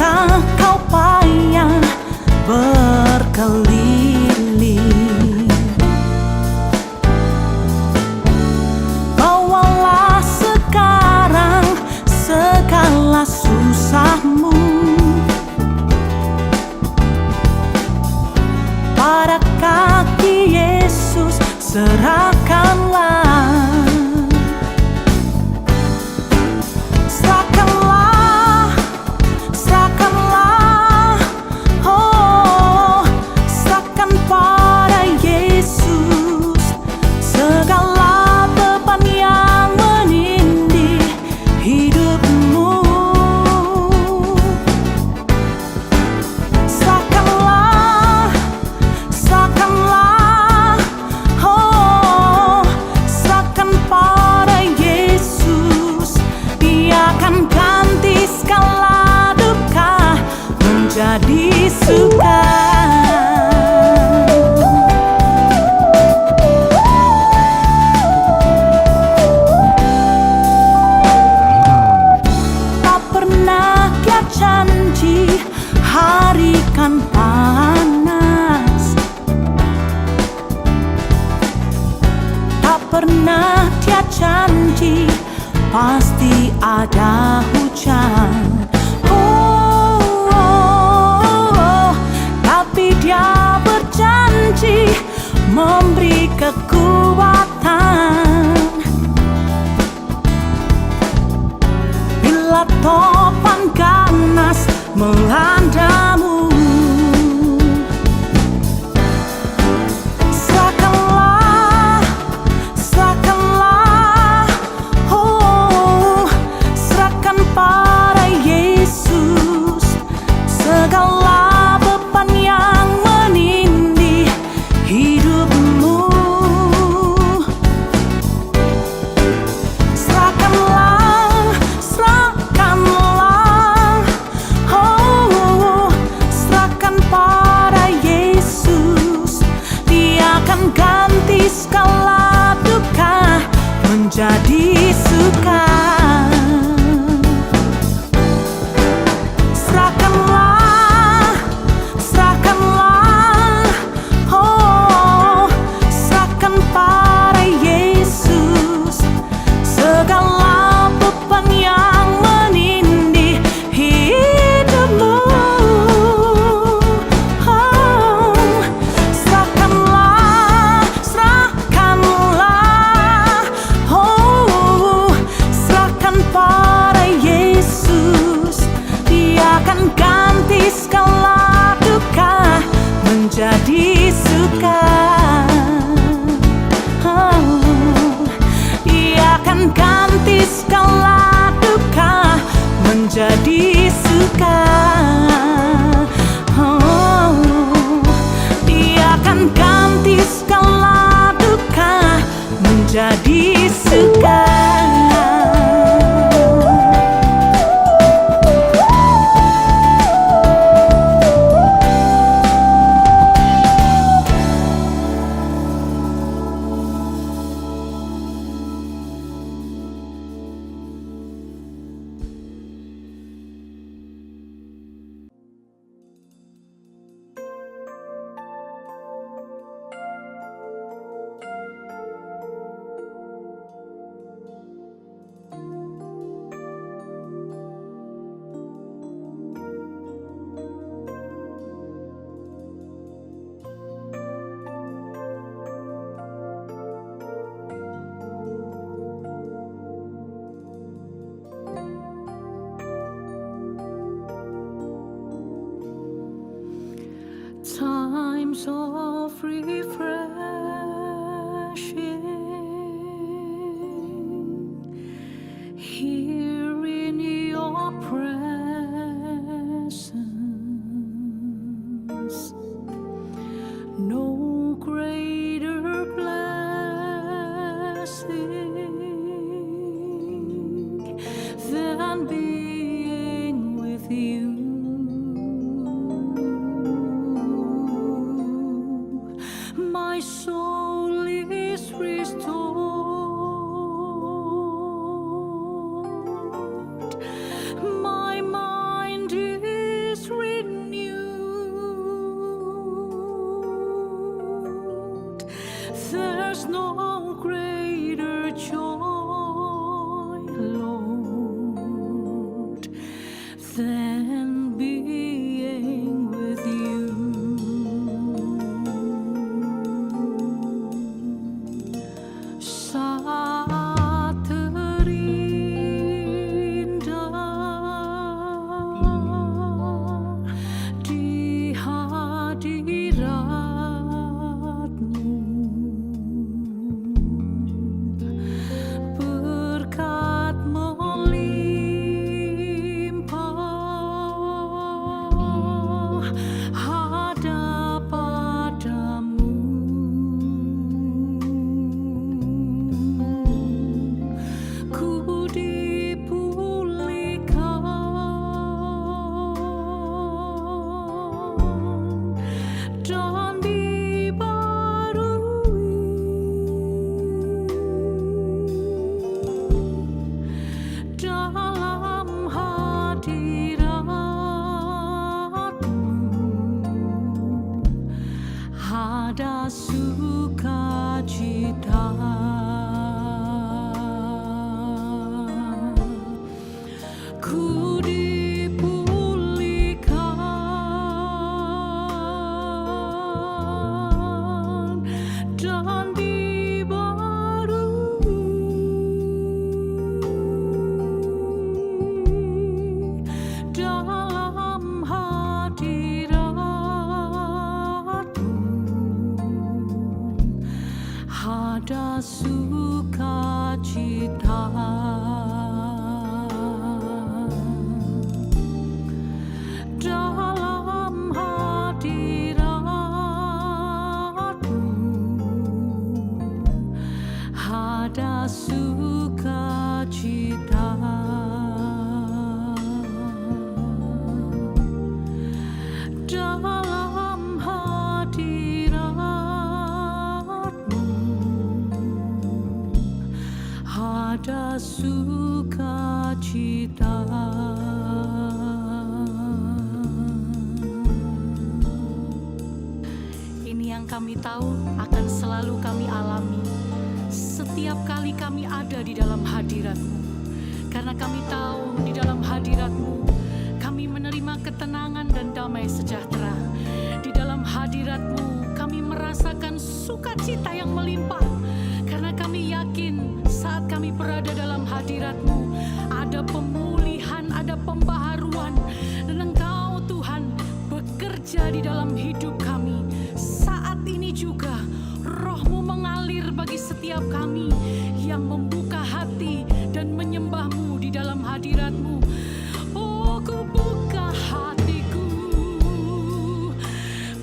Jika kau payah berkeliling, bawalah sekarang segala susahmu pada kaki Yesus, serahkanlah. Jadi suka. Tak pernah dia janji hari kan panas, tak pernah dia janji pasti ada hujan. Dia berjanji memberi kekuatan bila topan ganas melandamu. Serahkanlah, serahkanlah, oh, serahkan pada Yesus segala yang menindih hidupmu. Serahkanlah, serahkanlah, oh, serahkan pada Yesus. Dia akan ganti segala duka menjadi suka. Jadi suka, oh, Dia akan ganti segala duka menjadi suka, oh, Dia akan ganti segala duka menjadi suka. Times of refreshing here in your presence, no greater blessing than being with you. My soul is restored, my mind is sukacita. Ku dipulihkan dan dibarui dalam hadirat-Mu. Ada sukacita. Dalam hadirat-Mu ada sukacita. Dalam hadirat-Mu ada sukacita. Ini yang kami tahu akan selalu kami alami setiap kali kami ada di dalam hadirat-Mu. Karena kami tahu di dalam hadirat-Mu kami menerima ketenangan dan damai sejahtera. Di dalam hadirat-Mu kami merasakan sukacita yang melimpah. Karena kami yakin saat kami berada dalam hadirat-Mu ada pemulihan, ada pembaharuan. Dan Engkau Tuhan bekerja di dalam hidup kami. Saat ini juga Roh-Mu mengalir bagi setiap kami yang membuka hati dan menyembah-Mu di dalam hadirat-Mu. Oh, ku buka hatiku,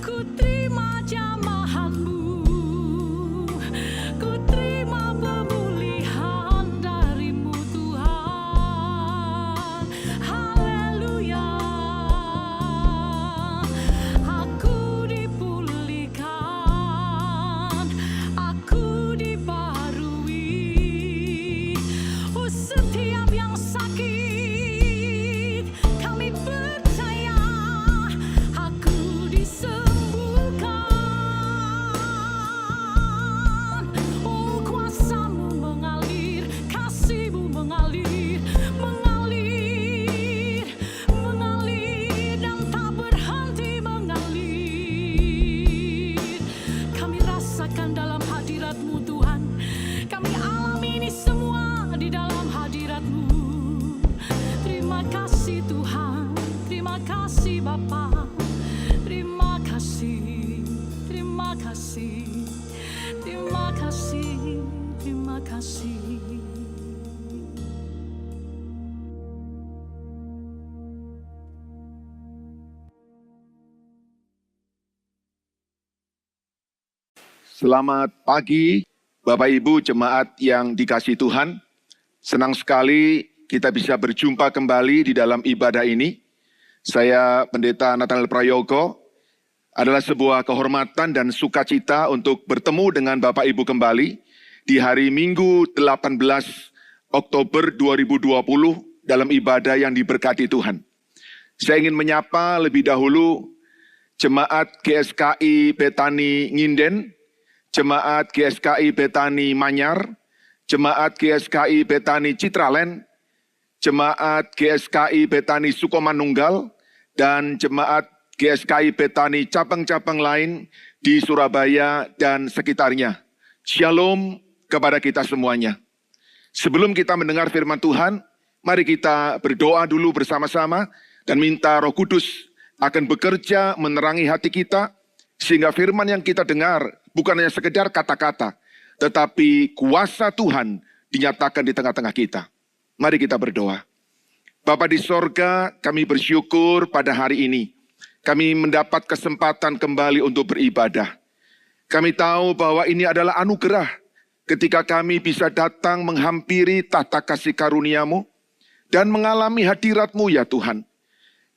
ku terima jamahan-Mu, ku terima pemulihan dari-Mu Tuhan. Haleluya. Aku dipulihkan, aku dibarui. Oh, setiap yang sakit kami percaya aku disembuhkan. Oh, kuasa-Mu mengalir, kasih-Mu mengalir, mengalir, mengalir dan tak berhenti mengalir. Kami rasakan dalam hadirat-Mu Tuhan. Kami alami ini semua di dalam hadirat-Mu. Terima kasih Tuhan, terima kasih Bapa, terima kasih, terima kasih, terima kasih, terima kasih. Selamat pagi, Bapak Ibu jemaat yang dikasihi Tuhan. Senang sekali kita bisa berjumpa kembali di dalam ibadah ini. Saya Pendeta Nathanael Prayogo. Adalah sebuah kehormatan dan sukacita untuk bertemu dengan Bapak Ibu kembali di hari Minggu 18 Oktober 2020 dalam ibadah yang diberkati Tuhan. Saya ingin menyapa lebih dahulu Jemaat GSKI Betani Nginden, Jemaat GSKI Betani Manyar, Jemaat GSKI Betani Citraland, Jemaat GSKI Betani Sukomanunggal, dan Jemaat GSKI Betani cabang-cabang lain di Surabaya dan sekitarnya. Shalom kepada kita semuanya. Sebelum kita mendengar firman Tuhan, mari kita berdoa dulu bersama-sama dan minta Roh Kudus akan bekerja menerangi hati kita, sehingga firman yang kita dengar bukan hanya sekedar kata-kata, tetapi kuasa Tuhan dinyatakan di tengah-tengah kita. Mari kita berdoa. Bapa di sorga, kami bersyukur pada hari ini. Kami mendapat kesempatan kembali untuk beribadah. Kami tahu bahwa ini adalah anugerah ketika kami bisa datang menghampiri tahta kasih karunia-Mu dan mengalami hadirat-Mu ya Tuhan.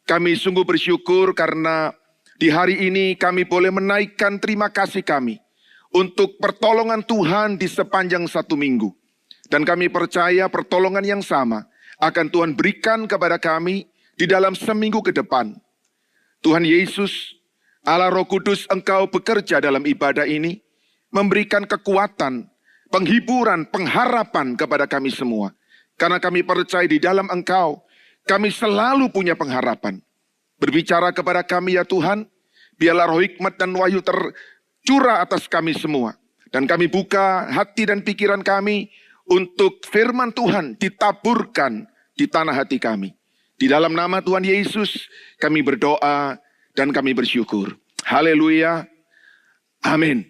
Kami sungguh bersyukur karena di hari ini kami boleh menaikkan terima kasih kami untuk pertolongan Tuhan di sepanjang satu minggu. Dan kami percaya pertolongan yang sama akan Tuhan berikan kepada kami di dalam seminggu ke depan. Tuhan Yesus, Allah Roh Kudus, Engkau bekerja dalam ibadah ini, memberikan kekuatan, penghiburan, pengharapan kepada kami semua. Karena kami percaya di dalam Engkau, kami selalu punya pengharapan. Berbicara kepada kami ya Tuhan, biarlah roh hikmat dan wahyu tercurah atas kami semua. Dan kami buka hati dan pikiran kami untuk firman Tuhan ditaburkan di tanah hati kami. Di dalam nama Tuhan Yesus kami berdoa dan kami bersyukur. Haleluya. Amin.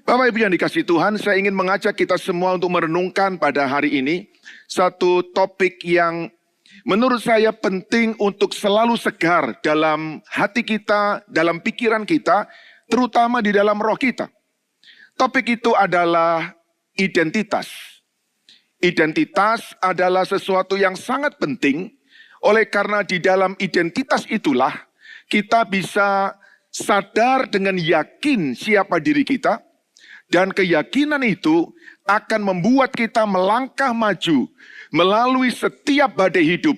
Bapak Ibu yang dikasihi Tuhan, saya ingin mengajak kita semua untuk merenungkan pada hari ini satu topik yang menurut saya penting untuk selalu segar dalam hati kita, dalam pikiran kita, terutama di dalam roh kita. Topik itu adalah identitas. Identitas adalah sesuatu yang sangat penting, oleh karena di dalam identitas itulah kita bisa sadar dengan yakin siapa diri kita, dan keyakinan itu akan membuat kita melangkah maju melalui setiap badai hidup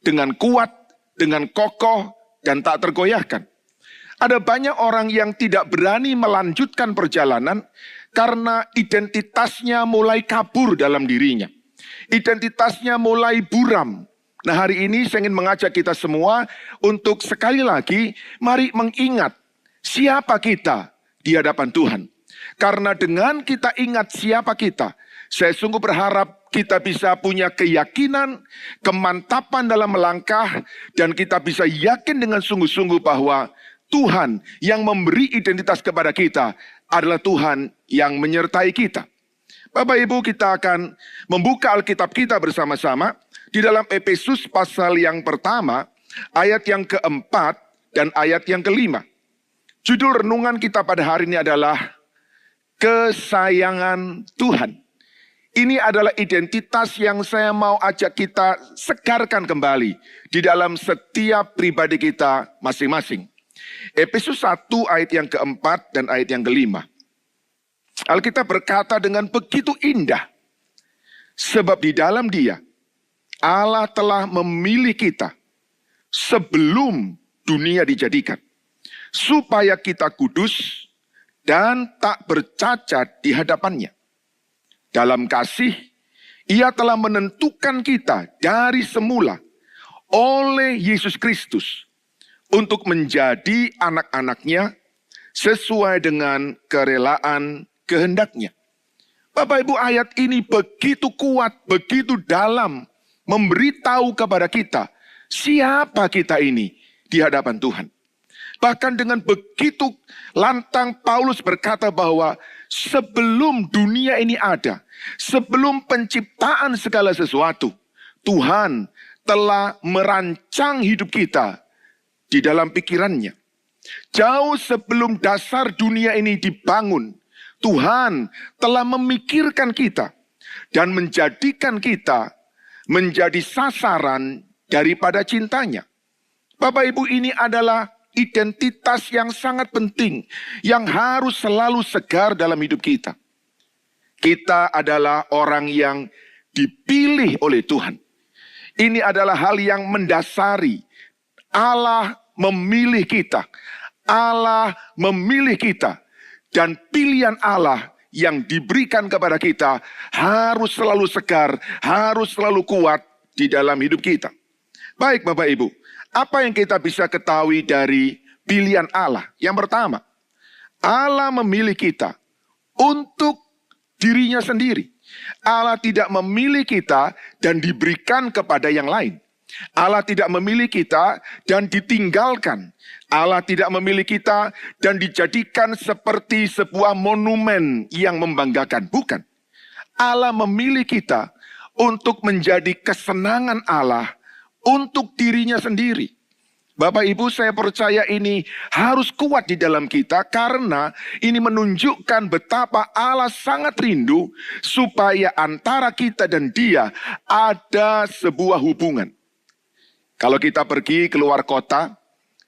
dengan kuat, dengan kokoh, dan tak tergoyahkan. Ada banyak orang yang tidak berani melanjutkan perjalanan karena identitasnya mulai kabur dalam dirinya. Identitasnya mulai buram. Nah, hari ini saya ingin mengajak kita semua untuk sekali lagi mari mengingat siapa kita di hadapan Tuhan. Karena dengan kita ingat siapa kita, saya sungguh berharap kita bisa punya keyakinan, kemantapan dalam melangkah, dan kita bisa yakin dengan sungguh-sungguh bahwa Tuhan yang memberi identitas kepada kita adalah Tuhan yang menyertai kita. Bapak Ibu, kita akan membuka Alkitab kita bersama-sama di dalam Efesus pasal yang pertama, ayat yang keempat dan ayat yang kelima. Judul renungan kita pada hari ini adalah kesayangan Tuhan. Ini adalah identitas yang saya mau ajak kita segarkan kembali di dalam setiap pribadi kita masing-masing. Efesus 1 ayat yang keempat dan ayat yang kelima. Alkitab berkata dengan begitu indah, sebab di dalam Dia Allah telah memilih kita sebelum dunia dijadikan, supaya kita kudus dan tak bercacat di hadapannya. Dalam kasih, Ia telah menentukan kita dari semula oleh Yesus Kristus untuk menjadi anak-anaknya sesuai dengan kerelaan kehendaknya. Bapak Ibu, ayat ini begitu kuat, begitu dalam, memberitahu kepada kita siapa kita ini di hadapan Tuhan. Bahkan dengan begitu lantang Paulus berkata bahwa sebelum dunia ini ada, sebelum penciptaan segala sesuatu, Tuhan telah merancang hidup kita di dalam pikirannya. Jauh sebelum dasar dunia ini dibangun, Tuhan telah memikirkan kita dan menjadikan kita menjadi sasaran daripada cintanya. Bapak Ibu, ini adalah identitas yang sangat penting, yang harus selalu segar dalam hidup kita. Kita adalah orang yang dipilih oleh Tuhan. Ini adalah hal yang mendasari. Allah memilih kita. Allah memilih kita. Dan pilihan Allah yang diberikan kepada kita harus selalu segar, harus selalu kuat di dalam hidup kita. Baik Bapak Ibu, apa yang kita bisa ketahui dari pilihan Allah? Yang pertama, Allah memilih kita untuk dirinya sendiri. Allah tidak memilih kita dan diberikan kepada yang lain. Allah tidak memilih kita dan ditinggalkan. Allah tidak memilih kita dan dijadikan seperti sebuah monumen yang membanggakan. Bukan. Allah memilih kita untuk menjadi kesenangan Allah untuk dirinya sendiri. Bapak Ibu, saya percaya ini harus kuat di dalam kita karena ini menunjukkan betapa Allah sangat rindu supaya antara kita dan Dia ada sebuah hubungan. Kalau kita pergi keluar kota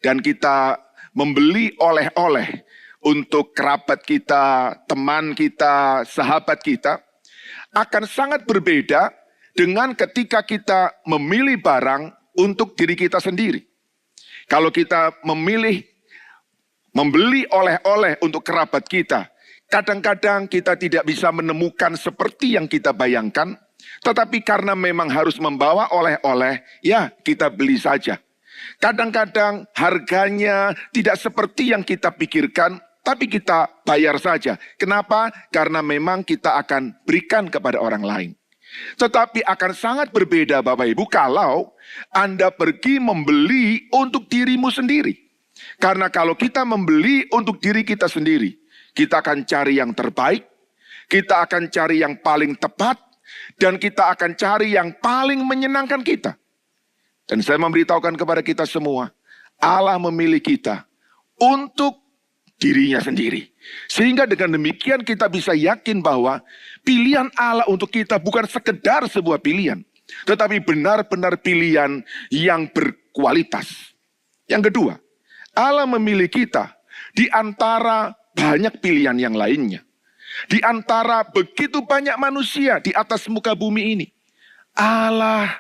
dan kita membeli oleh-oleh untuk kerabat kita, teman kita, sahabat kita, akan sangat berbeda dengan ketika kita memilih barang untuk diri kita sendiri. Kalau kita memilih membeli oleh-oleh untuk kerabat kita. Kadang-kadang kita tidak bisa menemukan seperti yang kita bayangkan, tetapi karena memang harus membawa oleh-oleh, ya kita beli saja. Kadang-kadang harganya tidak seperti yang kita pikirkan, tapi kita bayar saja. Kenapa? Karena memang kita akan berikan kepada orang lain. Tetapi akan sangat berbeda Bapak Ibu kalau Anda pergi membeli untuk dirimu sendiri. Karena kalau kita membeli untuk diri kita sendiri, kita akan cari yang terbaik, kita akan cari yang paling tepat, dan kita akan cari yang paling menyenangkan kita. Dan saya memberitahukan kepada kita semua, Allah memilih kita untuk dirinya sendiri. Sehingga dengan demikian kita bisa yakin bahwa pilihan Allah untuk kita bukan sekedar sebuah pilihan, tetapi benar-benar pilihan yang berkualitas. Yang kedua, Allah memilih kita di antara banyak pilihan yang lainnya. Di antara begitu banyak manusia di atas muka bumi ini, Allah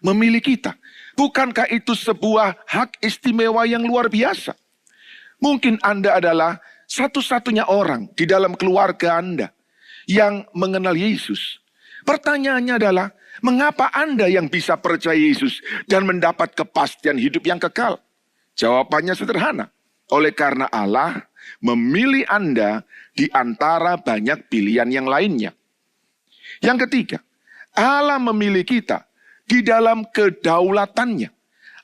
memilih kita. Bukankah itu sebuah hak istimewa yang luar biasa? Mungkin Anda adalah satu-satunya orang di dalam keluarga Anda yang mengenal Yesus. Pertanyaannya adalah, mengapa Anda yang bisa percaya Yesus dan mendapat kepastian hidup yang kekal? Jawabannya sederhana. Oleh karena Allah memilih Anda di antara banyak pilihan yang lainnya. Yang ketiga, Allah memilih kita di dalam kedaulatannya.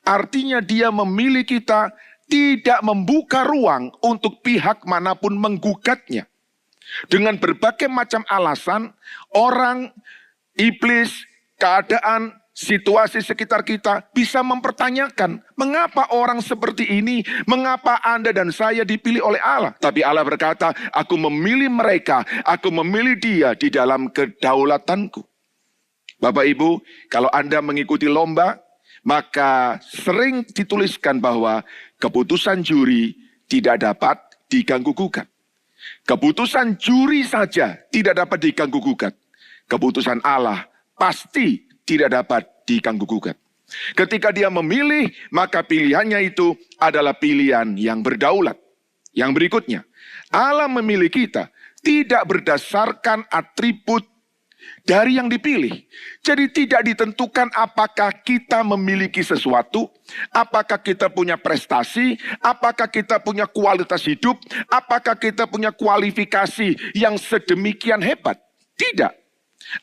Artinya dia memilih kita tidak membuka ruang untuk pihak manapun menggugatnya. Dengan berbagai macam alasan, orang, iblis, keadaan, situasi sekitar kita bisa mempertanyakan, mengapa orang seperti ini, mengapa Anda dan saya dipilih oleh Allah? Tapi Allah berkata, aku memilih mereka, aku memilih dia di dalam kedaulatanku. Bapak Ibu, kalau Anda mengikuti lomba, maka sering dituliskan bahwa keputusan juri tidak dapat diganggu-gugat. Keputusan juri saja tidak dapat diganggu-gugat. Keputusan Allah pasti tidak dapat diganggu-gugat. Ketika dia memilih, maka pilihannya itu adalah pilihan yang berdaulat. Yang berikutnya, Allah memilih kita tidak berdasarkan atribut dari yang dipilih. Jadi tidak ditentukan apakah kita memiliki sesuatu, apakah kita punya prestasi, apakah kita punya kualitas hidup, apakah kita punya kualifikasi yang sedemikian hebat. Tidak.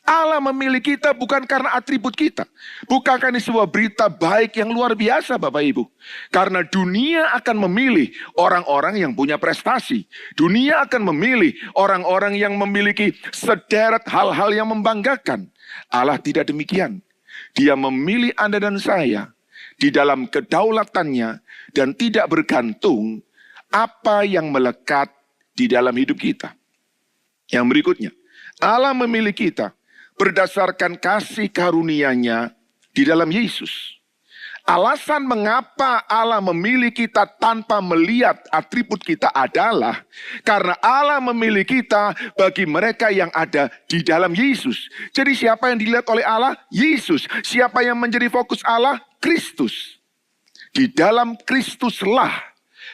Allah memilih kita bukan karena atribut kita. Bukankah ini sebuah berita baik yang luar biasa Bapak Ibu? Karena dunia akan memilih orang-orang yang punya prestasi. Dunia akan memilih orang-orang yang memiliki sederet hal-hal yang membanggakan. Allah tidak demikian. Dia memilih Anda dan saya di dalam kedaulatannya dan tidak bergantung apa yang melekat di dalam hidup kita. Yang berikutnya, Allah memilih kita berdasarkan kasih karunia-Nya di dalam Yesus. Alasan mengapa Allah memilih kita tanpa melihat atribut kita adalah karena Allah memilih kita bagi mereka yang ada di dalam Yesus. Jadi siapa yang dilihat oleh Allah? Yesus. Siapa yang menjadi fokus Allah? Kristus. Di dalam Kristuslah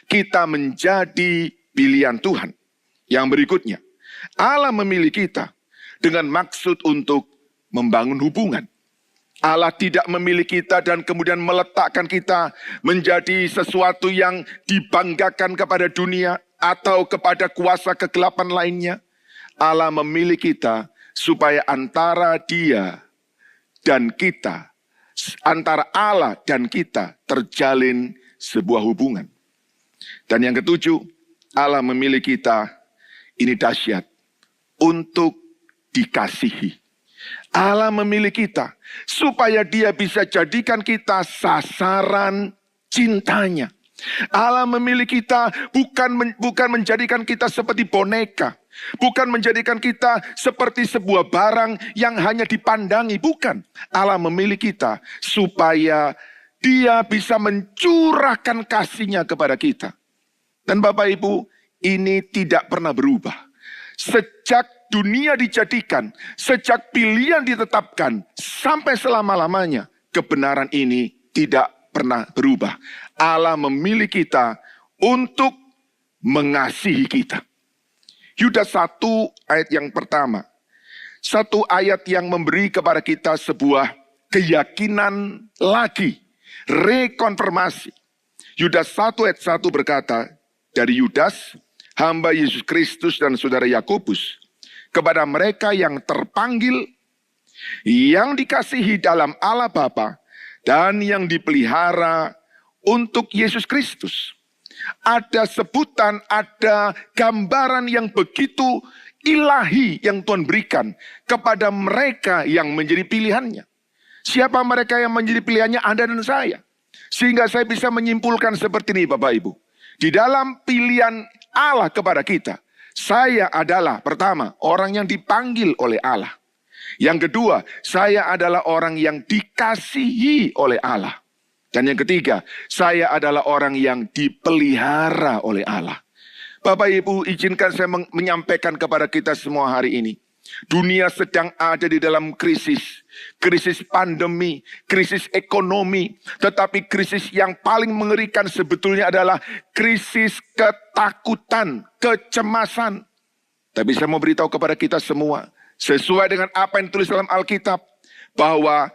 kita menjadi pilihan Tuhan. Yang berikutnya, Allah memilih kita dengan maksud untuk membangun hubungan. Allah tidak memilih kita dan kemudian meletakkan kita menjadi sesuatu yang dibanggakan kepada dunia atau kepada kuasa kegelapan lainnya. Allah memilih kita supaya antara Dia dan kita, antara Allah dan kita terjalin sebuah hubungan. Dan yang ketujuh, Allah memilih kita, ini dahsyat, untuk dikasihi. Allah memilih kita supaya Dia bisa jadikan kita sasaran cintanya. Allah memilih kita bukan menjadikan kita seperti boneka, bukan menjadikan kita seperti sebuah barang yang hanya dipandangi, bukan. Allah memilih kita supaya Dia bisa mencurahkan kasih-Nya kepada kita. Dan Bapak Ibu, ini tidak pernah berubah. Sejak dunia dijadikan, sejak pilihan ditetapkan, sampai selama-lamanya, kebenaran ini tidak pernah berubah. Allah memilih kita untuk mengasihi kita. Yudas 1 ayat yang pertama. Satu ayat yang memberi kepada kita sebuah keyakinan lagi. Rekonfirmasi. Yudas 1 ayat 1 berkata, dari Yudas, hamba Yesus Kristus dan saudara Yakobus, kepada mereka yang terpanggil, yang dikasihi dalam Allah Bapa, dan yang dipelihara untuk Yesus Kristus. Ada sebutan, ada gambaran yang begitu ilahi yang Tuhan berikan kepada mereka yang menjadi pilihannya. Siapa mereka yang menjadi pilihannya? Anda dan saya. Sehingga saya bisa menyimpulkan seperti ini Bapak Ibu. Di dalam pilihan Allah kepada kita, saya adalah pertama, orang yang dipanggil oleh Allah. Yang kedua, saya adalah orang yang dikasihi oleh Allah. Dan yang ketiga, saya adalah orang yang dipelihara oleh Allah. Bapak Ibu, izinkan saya menyampaikan kepada kita semua hari ini. Dunia sedang ada di dalam krisis. Krisis pandemi, krisis ekonomi. Tetapi krisis yang paling mengerikan sebetulnya adalah krisis ketakutan, kecemasan. Tapi saya mau beritahu kepada kita semua, sesuai dengan apa yang ditulis dalam Alkitab, bahwa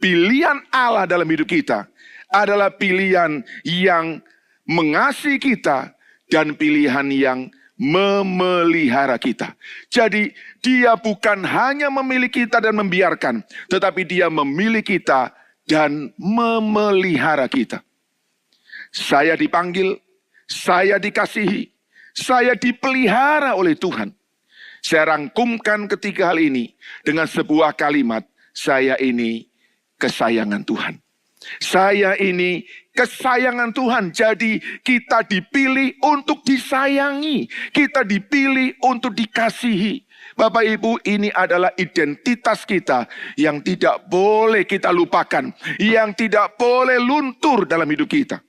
pilihan Allah dalam hidup kita adalah pilihan yang mengasihi kita dan pilihan yang memelihara kita. Jadi dia bukan hanya memilih kita dan membiarkan, tetapi dia memilih kita dan memelihara kita. Saya dipanggil, saya dikasihi, saya dipelihara oleh Tuhan. Saya rangkumkan ketiga hal ini dengan sebuah kalimat, saya ini kesayangan Tuhan. Saya ini kesayangan Tuhan. Jadi kita dipilih untuk disayangi. Kita dipilih untuk dikasihi. Bapak Ibu, ini adalah identitas kita yang tidak boleh kita lupakan. Yang tidak boleh luntur dalam hidup kita.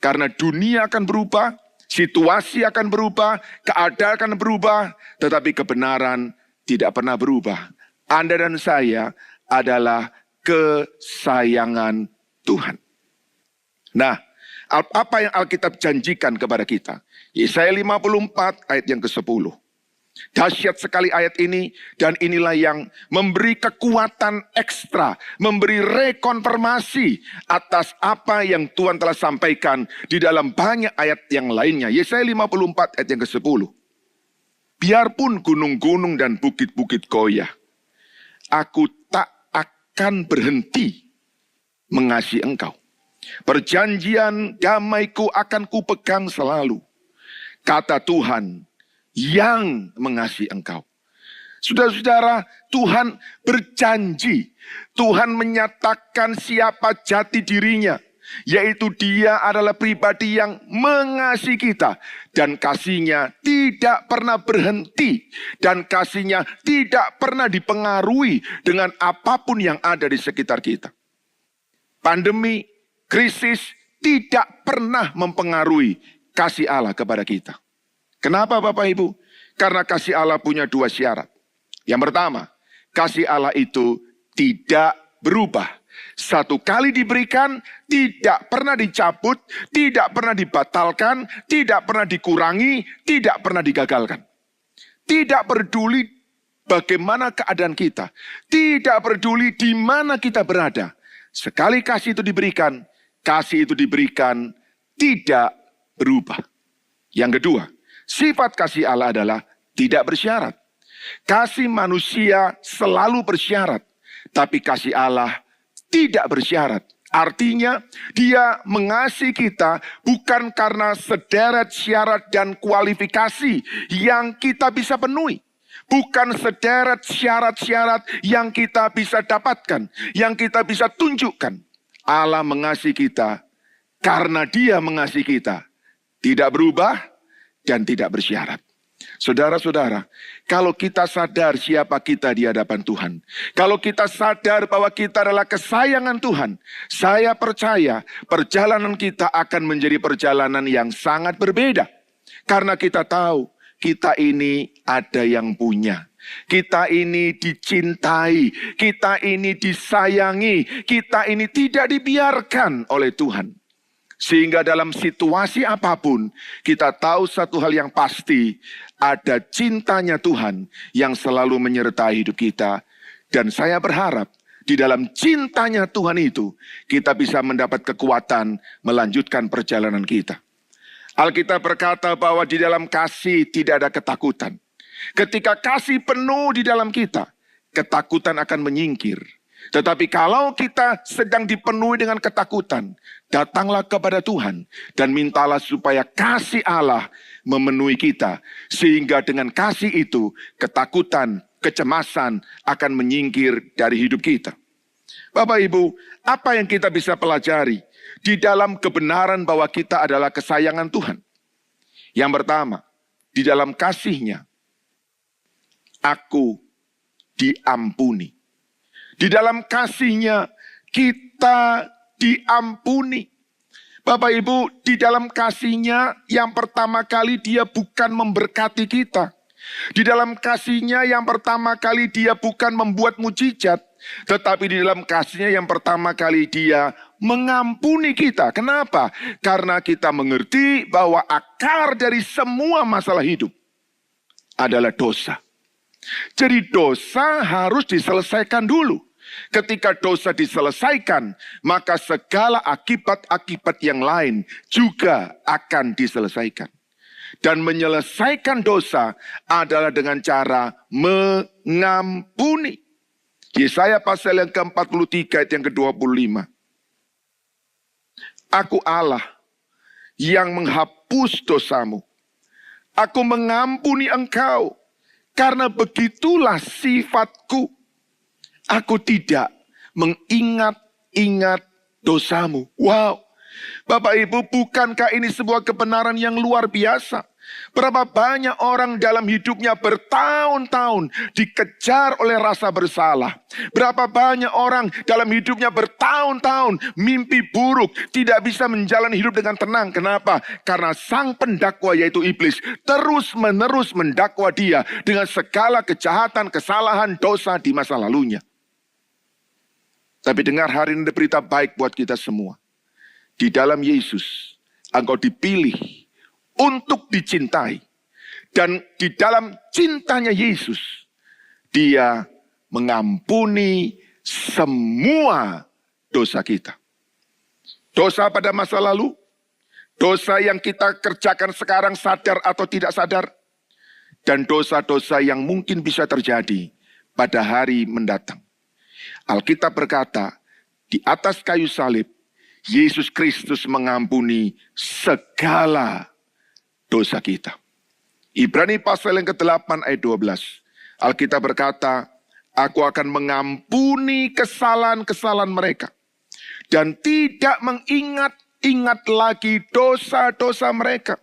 Karena dunia akan berubah, situasi akan berubah, keadaan akan berubah, tetapi kebenaran tidak pernah berubah. Anda dan saya adalah kesayangan Tuhan. Nah, apa yang Alkitab janjikan kepada kita? Yesaya 54 ayat yang ke-10. Dahsyat sekali ayat ini, dan inilah yang memberi kekuatan ekstra, memberi rekonfirmasi atas apa yang Tuhan telah sampaikan di dalam banyak ayat yang lainnya. Yesaya 54 ayat yang ke-10. Biarpun gunung-gunung dan bukit-bukit goyah, aku tak akan berhenti mengasihi engkau. Perjanjian damaiku akan kupegang selalu. Kata Tuhan yang mengasihi engkau. Saudara-saudara, Tuhan berjanji. Tuhan menyatakan siapa jati dirinya. Yaitu dia adalah pribadi yang mengasihi kita. Dan kasihnya tidak pernah berhenti. Dan kasihnya tidak pernah dipengaruhi dengan apapun yang ada di sekitar kita. Pandemi, krisis tidak pernah mempengaruhi kasih Allah kepada kita. Kenapa Bapak Ibu? Karena kasih Allah punya dua syarat. Yang pertama, kasih Allah itu tidak berubah. Satu kali diberikan, tidak pernah dicabut, tidak pernah dibatalkan, tidak pernah dikurangi, tidak pernah digagalkan. Tidak peduli bagaimana keadaan kita. Tidak peduli di mana kita berada. Sekali kasih itu diberikan tidak berubah. Yang kedua, sifat kasih Allah adalah tidak bersyarat. Kasih manusia selalu bersyarat, tapi kasih Allah tidak bersyarat. Artinya dia mengasihi kita bukan karena sederet syarat dan kualifikasi yang kita bisa penuhi. Bukan sederet syarat-syarat yang kita bisa dapatkan, yang kita bisa tunjukkan. Allah mengasihi kita karena dia mengasihi kita. Tidak berubah dan tidak bersyarat. Saudara-saudara, kalau kita sadar siapa kita di hadapan Tuhan. Kalau kita sadar bahwa kita adalah kesayangan Tuhan. Saya percaya perjalanan kita akan menjadi perjalanan yang sangat berbeda. Karena kita tahu kita ini ada yang punya. Kita ini dicintai. Kita ini disayangi. Kita ini tidak dibiarkan oleh Tuhan. Sehingga dalam situasi apapun, kita tahu satu hal yang pasti, ada cintanya Tuhan yang selalu menyertai hidup kita. Dan saya berharap, di dalam cintanya Tuhan itu, kita bisa mendapat kekuatan melanjutkan perjalanan kita. Alkitab berkata bahwa di dalam kasih tidak ada ketakutan. Ketika kasih penuh di dalam kita, ketakutan akan menyingkir. Tetapi kalau kita sedang dipenuhi dengan ketakutan, datanglah kepada Tuhan dan mintalah supaya kasih Allah memenuhi kita. Sehingga dengan kasih itu, ketakutan, kecemasan akan menyingkir dari hidup kita. Bapak Ibu, apa yang kita bisa pelajari di dalam kebenaran bahwa kita adalah kesayangan Tuhan? Yang pertama, di dalam kasih-Nya, aku diampuni. Di dalam kasih-Nya, kita diampuni. Bapak Ibu, di dalam kasih-Nya, yang pertama kali Dia bukan memberkati kita. Di dalam kasih-Nya yang pertama kali Dia bukan membuat mujizat, tetapi di dalam kasih-Nya yang pertama kali Dia mengampuni kita. Kenapa? Karena kita mengerti bahwa akar dari semua masalah hidup adalah dosa. Jadi dosa harus diselesaikan dulu. Ketika dosa diselesaikan, maka segala akibat-akibat yang lain juga akan diselesaikan. Dan menyelesaikan dosa adalah dengan cara mengampuni. Yesaya pasal yang ke-43 ayat yang ke-25. Aku Allah yang menghapus dosamu. Aku mengampuni engkau. Karena begitulah sifatku. Aku tidak mengingat-ingat dosamu. Wow. Bapak Ibu, bukankah ini sebuah kebenaran yang luar biasa? Berapa banyak orang dalam hidupnya bertahun-tahun dikejar oleh rasa bersalah. Berapa banyak orang dalam hidupnya bertahun-tahun mimpi buruk, tidak bisa menjalani hidup dengan tenang. Kenapa? Karena sang pendakwa yaitu iblis terus-menerus mendakwa dia dengan segala kejahatan, kesalahan, dosa di masa lalunya. Tapi dengar, hari ini ada berita baik buat kita semua. Di dalam Yesus, engkau dipilih untuk dicintai. Dan di dalam cintanya Yesus, Dia mengampuni semua dosa kita. Dosa pada masa lalu, dosa yang kita kerjakan sekarang sadar atau tidak sadar, dan dosa-dosa yang mungkin bisa terjadi pada hari mendatang. Alkitab berkata, di atas kayu salib, Yesus Kristus mengampuni segala dosa kita. Ibrani pasal yang ke-8 ayat 12. Alkitab berkata, aku akan mengampuni kesalahan-kesalahan mereka. Dan tidak mengingat-ingat lagi dosa-dosa mereka.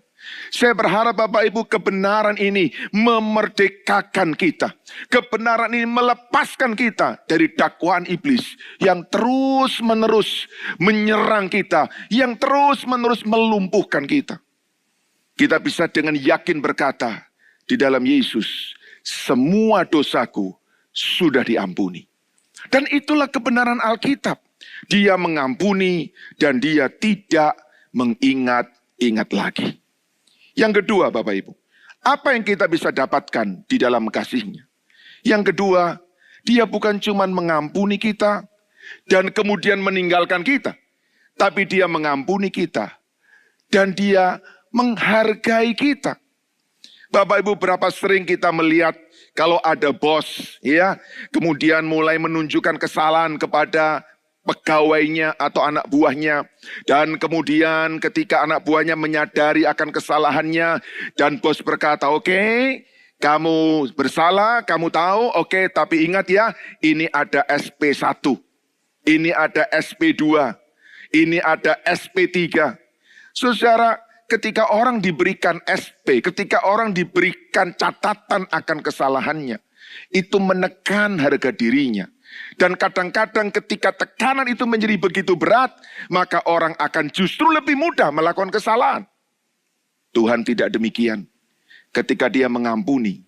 Saya berharap Bapak Ibu kebenaran ini memerdekakan kita. Kebenaran ini melepaskan kita dari dakwaan iblis yang terus-menerus menyerang kita, yang terus-menerus melumpuhkan kita. Kita bisa dengan yakin berkata, di dalam Yesus semua dosaku sudah diampuni. Dan itulah kebenaran Alkitab. Dia mengampuni dan Dia tidak mengingat-ingat lagi. Yang kedua Bapak Ibu, apa yang kita bisa dapatkan di dalam kasih-Nya? Yang kedua, Dia bukan cuma mengampuni kita dan kemudian meninggalkan kita. Tapi Dia mengampuni kita dan Dia menghargai kita. Bapak Ibu, berapa sering kita melihat kalau ada bos, ya, kemudian mulai menunjukkan kesalahan kepada pegawainya atau anak buahnya. Dan kemudian ketika anak buahnya menyadari akan kesalahannya dan bos berkata, oke, kamu bersalah, kamu tahu, oke, tapi ingat ya, ini ada SP1, ini ada SP2, ini ada SP3. Saudara, ketika orang diberikan SP, ketika orang diberikan catatan akan kesalahannya, itu menekan harga dirinya. Dan kadang-kadang ketika tekanan itu menjadi begitu berat, maka orang akan justru lebih mudah melakukan kesalahan. Tuhan tidak demikian. Ketika Dia mengampuni,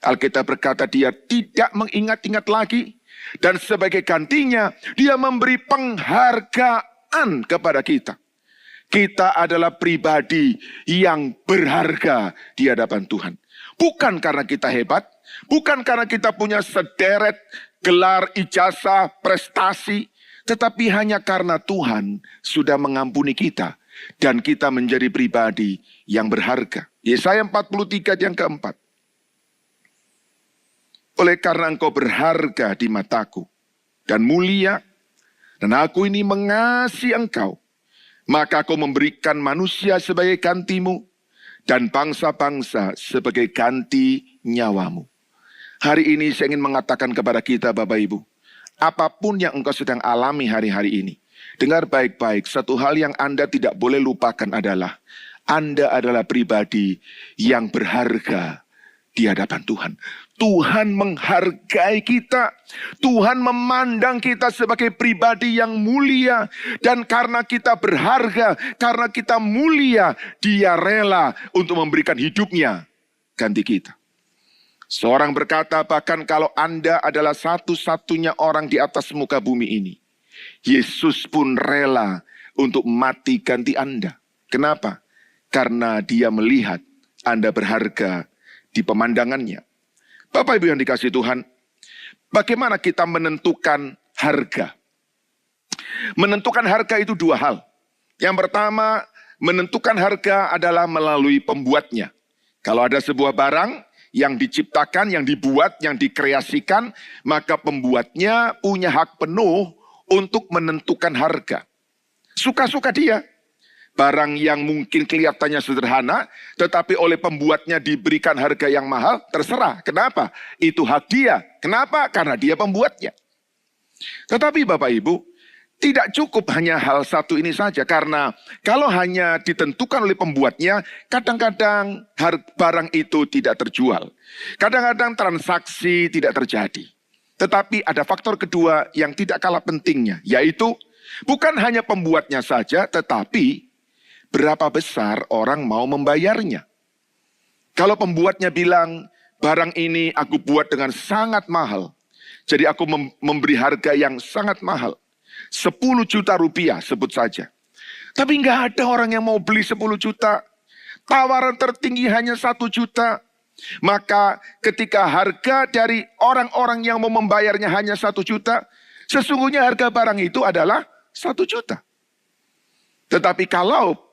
Alkitab berkata Dia tidak mengingat-ingat lagi. Dan sebagai gantinya, Dia memberi penghargaan kepada kita. Kita adalah pribadi yang berharga di hadapan Tuhan. Bukan karena kita hebat, bukan karena kita punya sederet gelar, ijazah, prestasi, tetapi hanya karena Tuhan sudah mengampuni kita dan kita menjadi pribadi yang berharga. Yesaya 43 yang keempat. Oleh karena engkau berharga di mataku dan mulia, dan aku ini mengasihi engkau, maka aku memberikan manusia sebagai gantimu dan bangsa-bangsa sebagai ganti nyawamu. Hari ini saya ingin mengatakan kepada kita Bapak Ibu, apapun yang engkau sedang alami hari-hari ini, dengar baik-baik, satu hal yang Anda tidak boleh lupakan adalah, Anda adalah pribadi yang berharga di hadapan Tuhan. Tuhan menghargai kita. Tuhan memandang kita sebagai pribadi yang mulia. Dan karena kita berharga, karena kita mulia, Dia rela untuk memberikan hidupnya ganti kita. Seorang berkata, bahkan kalau Anda adalah satu-satunya orang di atas muka bumi ini, Yesus pun rela untuk mati ganti Anda. Kenapa? Karena Dia melihat Anda berharga di pemandangannya. Bapak Ibu yang dikasihi Tuhan, bagaimana kita menentukan harga? Menentukan harga itu dua hal. Yang pertama, menentukan harga adalah melalui pembuatnya. Kalau ada sebuah barang yang diciptakan, yang dibuat, yang dikreasikan, maka pembuatnya punya hak penuh untuk menentukan harga. Suka-suka dia. Barang yang mungkin kelihatannya sederhana, tetapi oleh pembuatnya diberikan harga yang mahal, terserah. Kenapa? Itu hak dia. Kenapa? Karena dia pembuatnya. Tetapi Bapak Ibu, tidak cukup hanya hal satu ini saja. Karena kalau hanya ditentukan oleh pembuatnya, kadang-kadang barang itu tidak terjual. Kadang-kadang transaksi tidak terjadi. Tetapi ada faktor kedua yang tidak kalah pentingnya, yaitu bukan hanya pembuatnya saja, tetapi berapa besar orang mau membayarnya. Kalau pembuatnya bilang, barang ini aku buat dengan sangat mahal. Jadi aku memberi harga yang sangat mahal. 10 juta rupiah sebut saja. Tapi nggak ada orang yang mau beli 10 juta. Tawaran tertinggi hanya 1 juta. Maka ketika harga dari orang-orang yang mau membayarnya hanya 1 juta, sesungguhnya harga barang itu adalah 1 juta. Tetapi kalau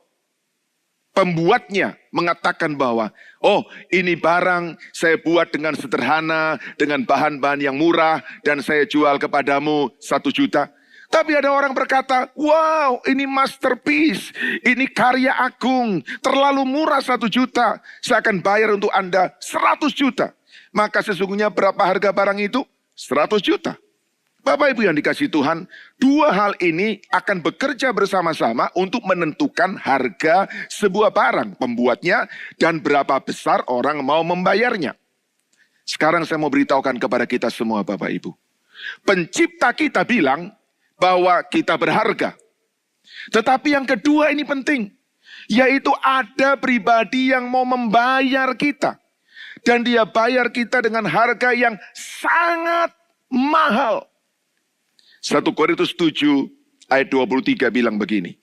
pembuatnya mengatakan bahwa, oh ini barang saya buat dengan sederhana, dengan bahan-bahan yang murah, dan saya jual kepadamu 1 juta. Tapi ada orang berkata, wow ini masterpiece, ini karya agung, terlalu murah 1 juta, saya akan bayar untuk Anda 100 juta. Maka sesungguhnya berapa harga barang itu? 100 juta. Bapak Ibu yang dikasihi Tuhan, dua hal ini akan bekerja bersama-sama untuk menentukan harga sebuah barang, pembuatnya, dan berapa besar orang mau membayarnya. Sekarang saya mau beritahukan kepada kita semua Bapak Ibu. Pencipta kita bilang bahwa kita berharga. Tetapi yang kedua ini penting, yaitu ada pribadi yang mau membayar kita. Dan dia bayar kita dengan harga yang sangat mahal. 1 Korintus 7 ayat 23 bilang begini.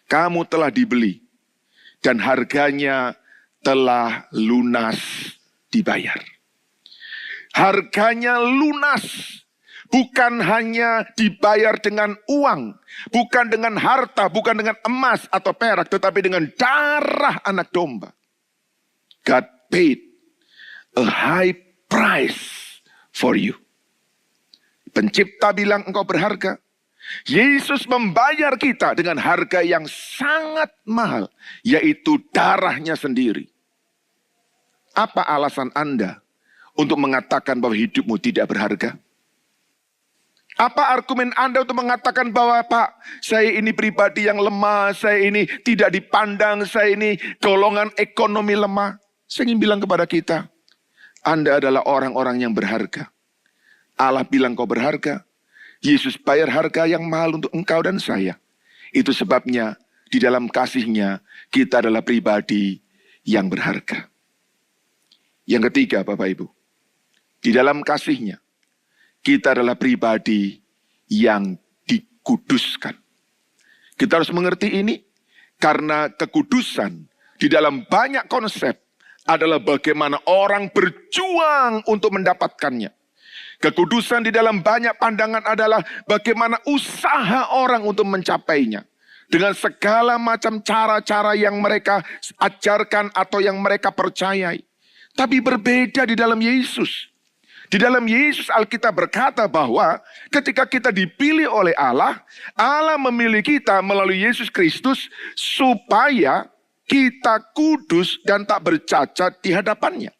Kamu telah dibeli dan harganya telah lunas dibayar. Harganya lunas. Bukan hanya dibayar dengan uang. Bukan dengan harta, bukan dengan emas atau perak. Tetapi dengan darah anak domba. God paid a high price for you. Pencipta bilang engkau berharga. Yesus membayar kita dengan harga yang sangat mahal. Yaitu darahnya sendiri. Apa alasan Anda untuk mengatakan bahwa hidupmu tidak berharga? Apa argumen Anda untuk mengatakan bahwa Pak, saya ini pribadi yang lemah, saya ini tidak dipandang, saya ini golongan ekonomi lemah. Saya ingin bilang kepada kita, Anda adalah orang-orang yang berharga. Allah bilang kau berharga. Yesus bayar harga yang mahal untuk engkau dan saya. Itu sebabnya di dalam kasih-Nya kita adalah pribadi yang berharga. Yang ketiga Bapak Ibu, di dalam kasih-Nya kita adalah pribadi yang dikuduskan. Kita harus mengerti ini karena kekudusan di dalam banyak konsep adalah bagaimana orang berjuang untuk mendapatkannya. Kekudusan di dalam banyak pandangan adalah bagaimana usaha orang untuk mencapainya. Dengan segala macam cara-cara yang mereka ajarkan atau yang mereka percayai. Tapi berbeda di dalam Yesus. Di dalam Yesus Alkitab berkata bahwa ketika kita dipilih oleh Allah, Allah memilih kita melalui Yesus Kristus supaya kita kudus dan tak bercacat di hadapannya.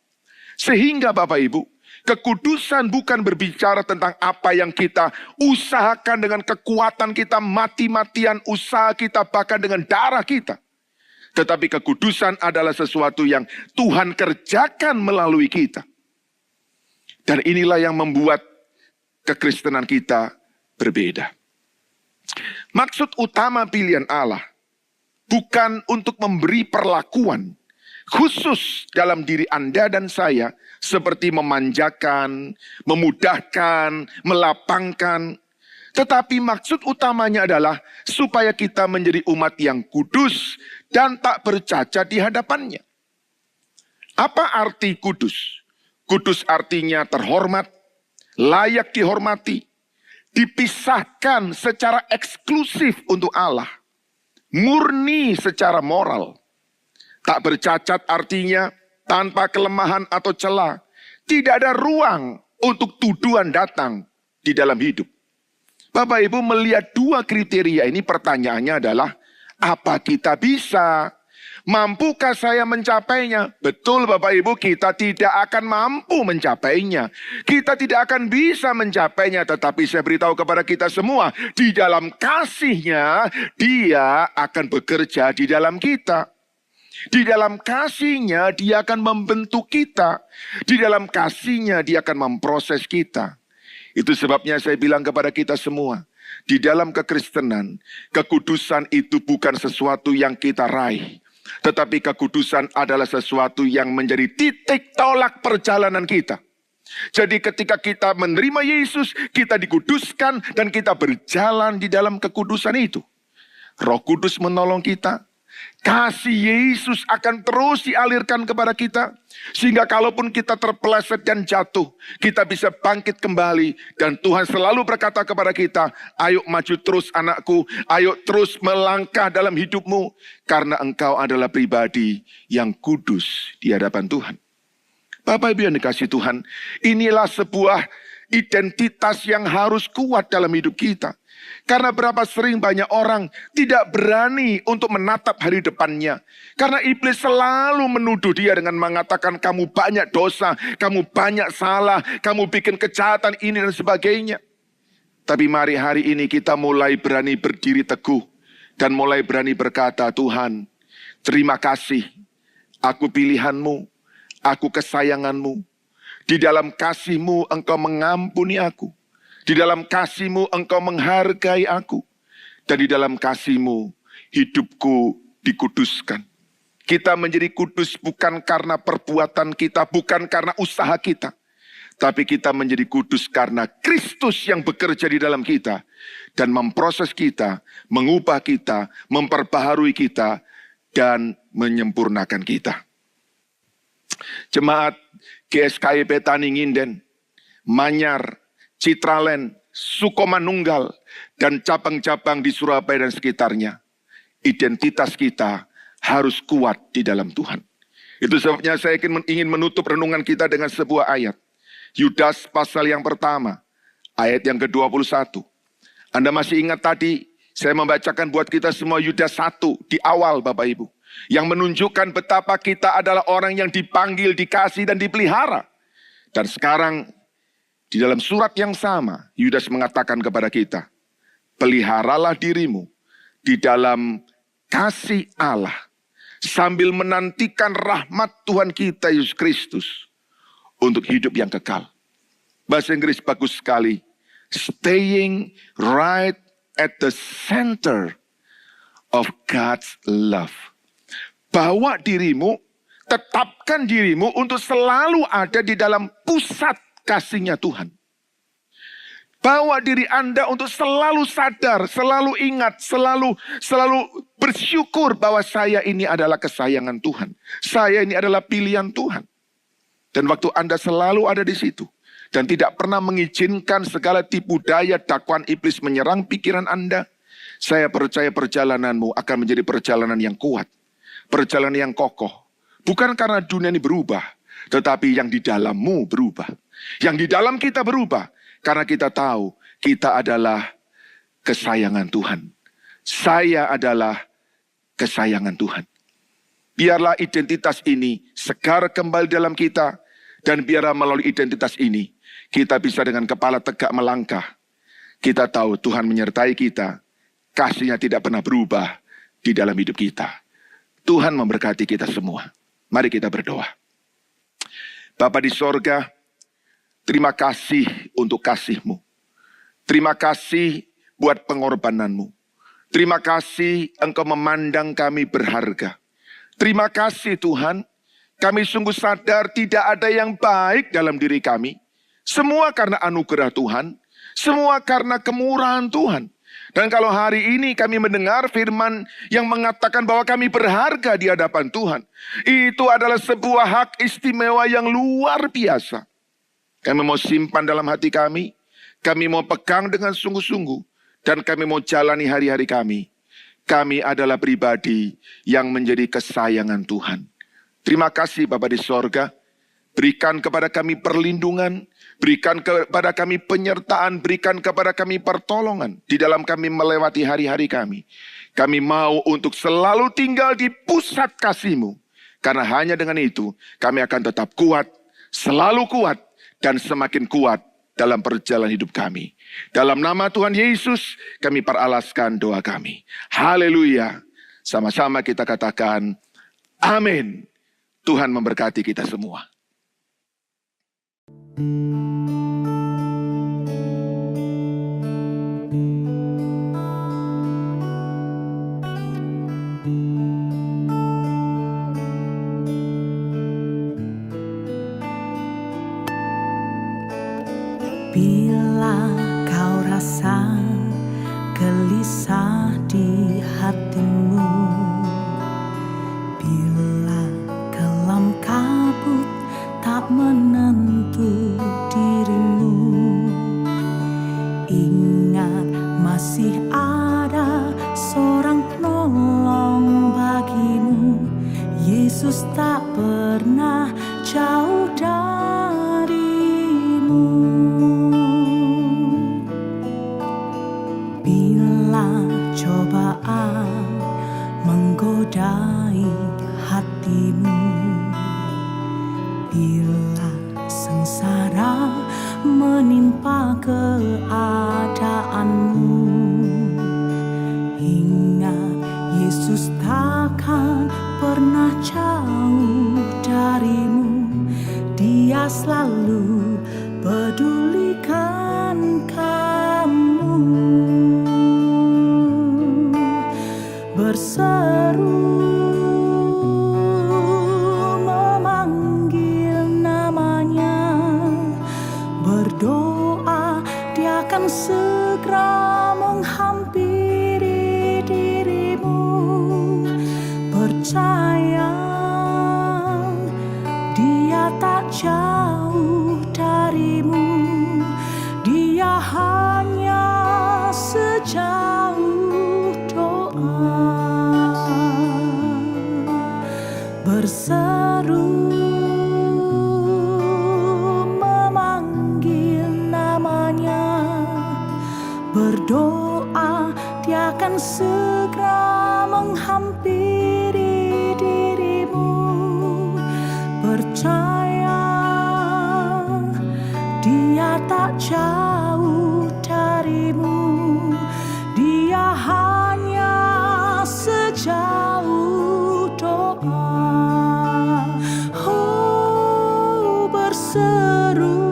Sehingga Bapak Ibu, kekudusan bukan berbicara tentang apa yang kita usahakan dengan kekuatan kita, mati-matian usaha kita, bahkan dengan darah kita. Tetapi kekudusan adalah sesuatu yang Tuhan kerjakan melalui kita. Dan inilah yang membuat kekristenan kita berbeda. Maksud utama pilihan Allah bukan untuk memberi perlakuan khusus dalam diri Anda dan saya seperti memanjakan, memudahkan, melapangkan. Tetapi maksud utamanya adalah supaya kita menjadi umat yang kudus dan tak bercacat di hadapannya. Apa arti kudus? Kudus artinya terhormat, layak dihormati, dipisahkan secara eksklusif untuk Allah, murni secara moral. Tak bercacat artinya tanpa kelemahan atau celah, tidak ada ruang untuk tuduhan datang di dalam hidup. Bapak Ibu melihat dua kriteria ini, pertanyaannya adalah, apa kita bisa? Mampukah saya mencapainya? Betul Bapak Ibu, kita tidak akan mampu mencapainya. Kita tidak akan bisa mencapainya. Tetapi saya beritahu kepada kita semua, di dalam kasih-Nya, Dia akan bekerja di dalam kita. Di dalam kasih-Nya, Dia akan membentuk kita. Di dalam kasih-Nya, Dia akan memproses kita. Itu sebabnya saya bilang kepada kita semua, di dalam kekristenan, kekudusan itu bukan sesuatu yang kita raih. Tetapi kekudusan adalah sesuatu yang menjadi titik tolak perjalanan kita. Jadi ketika kita menerima Yesus, kita dikuduskan dan kita berjalan di dalam kekudusan itu. Roh Kudus menolong kita. Kasih Yesus akan terus dialirkan kepada kita. Sehingga kalaupun kita terpeleset dan jatuh, kita bisa bangkit kembali. Dan Tuhan selalu berkata kepada kita, ayo maju terus anakku, ayo terus melangkah dalam hidupmu. Karena engkau adalah pribadi yang kudus di hadapan Tuhan. Bapak Ibu yang dikasihi Tuhan, inilah sebuah identitas yang harus kuat dalam hidup kita. Karena berapa sering banyak orang tidak berani untuk menatap hari depannya. Karena iblis selalu menuduh dia dengan mengatakan kamu banyak dosa, kamu banyak salah, kamu bikin kejahatan ini dan sebagainya. Tapi mari hari ini kita mulai berani berdiri teguh dan mulai berani berkata, Tuhan, terima kasih, aku pilihanmu, aku kesayanganmu. Di dalam kasih-Mu engkau mengampuni aku. Di dalam kasih-Mu engkau menghargai aku. Dan di dalam kasih-Mu hidupku dikuduskan. Kita menjadi kudus bukan karena perbuatan kita, bukan karena usaha kita. Tapi kita menjadi kudus karena Kristus yang bekerja di dalam kita. Dan memproses kita, mengubah kita, memperbaharui kita, dan menyempurnakan kita. Jemaat GSKIP Tani Nginden, Manyar, Citraland, Sukomanunggal, dan cabang-cabang di Surabaya dan sekitarnya. Identitas kita harus kuat di dalam Tuhan. Itu sebabnya saya ingin menutup renungan kita dengan sebuah ayat. Yudas pasal yang pertama, ayat yang ke-21. Anda masih ingat tadi, saya membacakan buat kita semua Yudas 1 di awal Bapak Ibu. Yang menunjukkan betapa kita adalah orang yang dipanggil, dikasih, dan dipelihara. Dan sekarang, di dalam surat yang sama, Yudas mengatakan kepada kita, peliharalah dirimu di dalam kasih Allah, sambil menantikan rahmat Tuhan kita Yesus Kristus untuk hidup yang kekal. Bahasa Inggris bagus sekali. Staying right at the center of God's love. Bawa dirimu, tetapkan dirimu untuk selalu ada di dalam pusat kasih-Nya Tuhan. Bawa diri Anda untuk selalu sadar, selalu ingat, selalu bersyukur bahwa saya ini adalah kesayangan Tuhan. Saya ini adalah pilihan Tuhan. Dan waktu Anda selalu ada di situ dan tidak pernah mengizinkan segala tipu daya dakwaan iblis menyerang pikiran Anda, saya percaya perjalananmu akan menjadi perjalanan yang kuat, perjalanan yang kokoh. Bukan karena dunia ini berubah, tetapi yang di dalammu berubah. Yang di dalam kita berubah. Karena kita tahu kita adalah kesayangan Tuhan. Saya adalah kesayangan Tuhan. Biarlah identitas ini segar kembali dalam kita. Dan biarlah melalui identitas ini kita bisa dengan kepala tegak melangkah. Kita tahu Tuhan menyertai kita. Kasih-Nya tidak pernah berubah di dalam hidup kita. Tuhan memberkati kita semua. Mari kita berdoa. Bapa di sorga, terima kasih untuk kasih-Mu. Terima kasih buat pengorbanan-Mu. Terima kasih Engkau memandang kami berharga. Terima kasih Tuhan, kami sungguh sadar tidak ada yang baik dalam diri kami. Semua karena anugerah Tuhan, semua karena kemurahan Tuhan. Dan kalau hari ini kami mendengar firman yang mengatakan bahwa kami berharga di hadapan Tuhan, itu adalah sebuah hak istimewa yang luar biasa. Kami mau simpan dalam hati kami mau pegang dengan sungguh-sungguh, dan kami mau jalani hari-hari kami. Kami adalah pribadi yang menjadi kesayangan Tuhan. Terima kasih Bapa di sorga, berikan kepada kami perlindungan, berikan kepada kami penyertaan, berikan kepada kami pertolongan di dalam kami melewati hari-hari kami. Kami mau untuk selalu tinggal di pusat kasih-Mu, karena hanya dengan itu kami akan tetap kuat, selalu kuat, dan semakin kuat dalam perjalanan hidup kami. Dalam nama Tuhan Yesus, kami peralaskan doa kami. Haleluya. Sama-sama kita katakan, amin. Tuhan memberkati kita semua. Bila kau rasa gelisah di hatimu, bila kelam kabut tak menentu dirimu, ingat masih ada seorang penolong bagimu. Yesus tak pernah jauh darimu. Cobaan menggodai hatimu, bila sengsara menimpa keadaanmu, ingat Yesus takkan pernah jauh darimu. Dia selalu pedulikan kamu. Berseru memanggil namanya, berdoa Dia akan segera menghampiri dirimu. Percaya Dia tak jauh darimu, Dia hanya sejauh doa. Berseru memanggil namanya, berdoa Dia akan segera menghampiri dirimu. Percaya Dia tak jauh darimu, Dia hanya sejauh doa. Berseru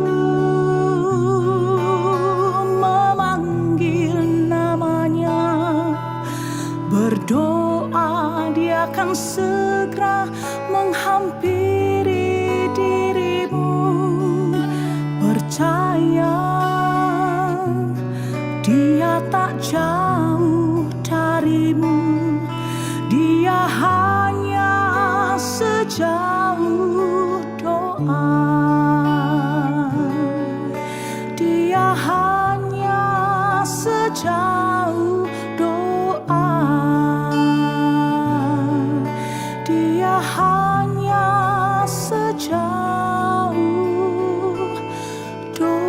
memanggil namanya, berdoa Dia akan segera menghampiri dirimu. Percaya tak jauh darimu, Dia hanya sejauh doa. Dia hanya sejauh doa. Dia hanya sejauh doa.